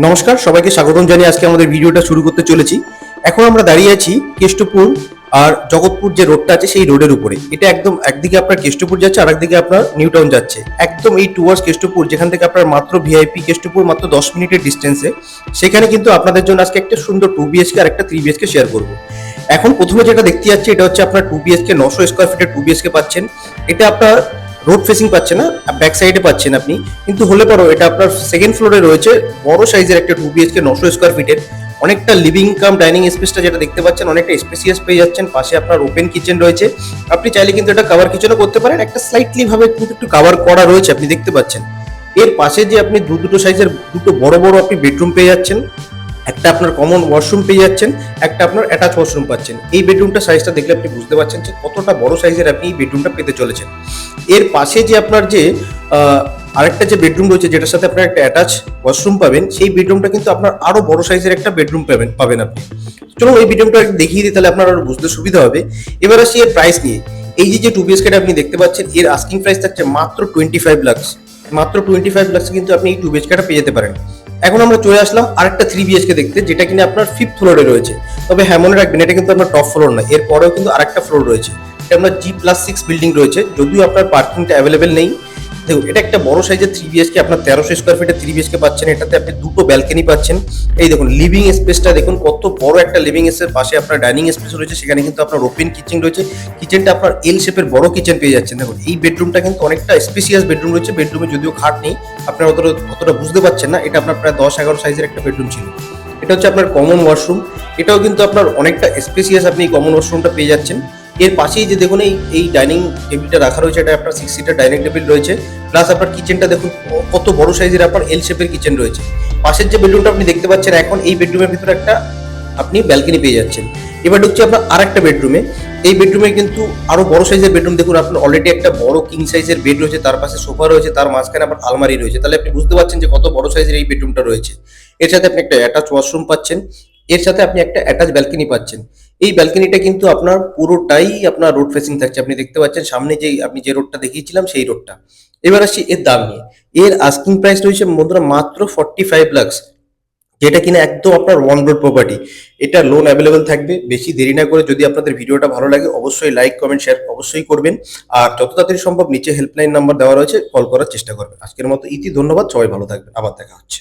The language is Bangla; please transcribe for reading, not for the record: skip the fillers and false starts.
নমস্কার, সবাইকে স্বাগতম জানিয়ে আজকে আমাদের ভিডিওটা শুরু করতে চলেছি। এখন আমরা দাঁড়িয়ে আছি কেষ্টপুর আর জগৎপুর যে রোডটা আছে সেই রোডের উপরে। এটা একদম একদিকে আপনার কেষ্টপুর যাচ্ছে আর একদিকে আপনার নিউ টাউন যাচ্ছে। একদম এই টুয়ার্ডস কেষ্টপুর, যেখান থেকে আপনার মাত্র ভিআইপি কেষ্টপুর মাত্র 10 মিনিটের ডিস্টেন্সে, সেখানে কিন্তু আপনাদের জন্য আজকে একটা সুন্দর 2 BHK আর একটা 3 BHK শেয়ার করবো। এখন প্রথমে যেটা দেখতে যাচ্ছে এটা হচ্ছে আপনার 2 BHK 900 স্কোয়ার ফিটের 2 BHK পাচ্ছেন। এটা আপনার রোড ফেসিং পাচ্ছেন না, ব্যাক সাইডে পাচ্ছেন আপনি, কিন্তু হলে পরেও এটা আপনার সেকেন্ড ফ্লোরে রয়েছে বড় সাইজের একটা 2 BHK 900 স্কোয়ার ফিটের। অনেকটা লিভিং কাম ডাইনিং স্পেসটা যেটা দেখতে পাচ্ছেন অনেকটা স্পেসিয়াস পেয়ে যাচ্ছেন। পাশে আপনার ওপেন কিচেন রয়েছে, আপনি চাইলে কিন্তু এটা কভার কিচেনও করতে পারেন। একটা স্লাইটলি ভাবে কিন্তু একটু কভার করা রয়েছে, আপনি দেখতে পাচ্ছেন। এর পাশে যে আপনি দুটো সাইজের দুটো বড় বড় আপনি বেডরুম পেয়ে যাচ্ছেন, একটা আপনার কমন ওয়াশরুম পেয়ে যাচ্ছেন, একটা আপনার অ্যাটাচ ওয়াশরুম পাচ্ছেন। এই বেডরুমটা সাইজটা দেখলে আপনি বুঝতে পারছেন যে কতটা বড় সাইজের আপনি এই বেডরুমটা পেতে চলেছেন। এর পাশে যে আপনার যে আরেকটা যে বেডরুম রয়েছে যেটার সাথে আপনার একটা অ্যাটাচ ওয়াশরুম পাবেন, সেই বেডরুমটা কিন্তু আপনার আরো বড় সাইজের একটা বেডরুম পাবেন আপনি। চলুন এই বেডরুমটা দেখিয়ে দিই, তাহলে আপনার আরো বুঝতে সুবিধা হবে। এবার আসি এর প্রাইস নিয়ে। এই যে 2 BHKটা আপনি দেখতে পাচ্ছেন, এর আস্কিং প্রাইস থাকছে মাত্র 25 লাখ। মাত্র 25 লাখ কিন্তু আপনি এই 2 BHKটা পেয়ে যেতে পারেন। এখন আমরা চলে আসলাম আরেকটা 3 BHK দেখতে, যেটা কিনা আপনার 5th ফ্লোরে রয়েছে। তবে হ্যাঁ, মনে রাখবেন এটা কিন্তু আপনার টপ ফ্লোর না, এর পরেও কিন্তু আরেকটা ফ্লোর রয়েছে। এটা আপনার G+6 বিল্ডিং রয়েছে, যদিও আপনার পার্কিংটা অ্যাভেলেবেল নেই। দেখুন, এটা একটা বড় সাইজের 3 BHK, আপনার 1300 স্কোয়ার ফিটের 3 BHK পাচ্ছেন। এটাতে আপনি দুটো ব্যালকনি পাচ্ছেন। এই দেখুন লিভিং স্পেসটা দেখুন, কত বড় একটা লিভিং স্পেস। পাশে আপনার ডাইনিং স্পেস রয়েছে, সেখানে কিন্তু আপনার ওপেন কিচেন রয়েছে। কিচেনটা আপনার এল শেপের বড় কিচেন পেয়ে যাচ্ছেন। দেখুন এই বেডরুমটা কিন্তু অনেকটা স্পেসিয়াস বেডরুম রয়েছে। বেডরুমে যদিও খাট নেই, আপনারা অতটা বুঝতে পারছেন না। এটা আপনার প্রায় 10-11 সাইজের একটা বেডরুম ছিল। এটা হচ্ছে আপনার কমন ওয়াশরুম, এটাও কিন্তু আপনার অনেকটা স্পেসিয়াস, আপনি কমন ওয়াশরুমটা পেয়ে যাচ্ছেন। এর পাশেই যে দেখুন এই ডাইনিং টেবিলটা রাখা রয়েছে, এটা আপনার 6 সিটার ডাইনিং টেবিল রয়েছে। প্লাস আপনার কিচেনটা দেখুন কত বড় সাইজের আপনার এল শেপের কিচেন রয়েছে। পাশের যে বেডরুমটা আপনি দেখতে পাচ্ছেন, এখন এই বেডরুমের ভিতরে একটা আপনি ব্যালকনি পেয়ে যাচ্ছেন। এবার ঢুকছে আপনার আরেকটা বেডরুমে। এই বেডরুমে কিন্তু আরো বড় সাইজের বেডরুম। দেখুন আপনার অলরেডি একটা বড় কিং সাইজের বেড রয়েছে, তার পাশে সোফা রয়েছে, তার মাঝখানে আবার আলমারি রয়েছে। তাহলে আপনি বুঝতে পারছেন যে কত বড় সাইজের এই বেডরুমটা রয়েছে। এর সাথে আপনি একটা অ্যাটাচ ওয়াশরুম পাচ্ছেন, এর সাথে আপনি একটা অ্যাটাচ ব্যালকনি পাচ্ছেন। এই ব্যালকনিটা কিন্তু আপনার পুরোটাই আপনার রোড ফেসিং থাকছে, আপনি দেখতে পাচ্ছেন সামনে আমি যে রোডটা দেখিয়েছিলাম সেই রোডটা। এবার আসছি এর দাম নিয়ে। এর আস্কিং প্রাইস রয়েছে বন্ধুরা মাত্র 45 লাখ, যেটা কিনা একদম আপনার ওয়ান রোড প্রপার্টি। এটা লোন অ্যাভেলেবেল থাকবে। বেশি দেরি না করে, যদি আপনাদের ভিডিওটা ভালো লাগে অবশ্যই লাইক কমেন্ট শেয়ার অবশ্যই করবেন। আর যত তাড়াতাড়ি সম্ভব নিচে হেল্পলাইন নাম্বার দেওয়া রয়েছে, কল করার চেষ্টা করবেন। আজকের মতো ধন্যবাদ, সবাই ভালো থাকবেন, আবার দেখা হচ্ছে।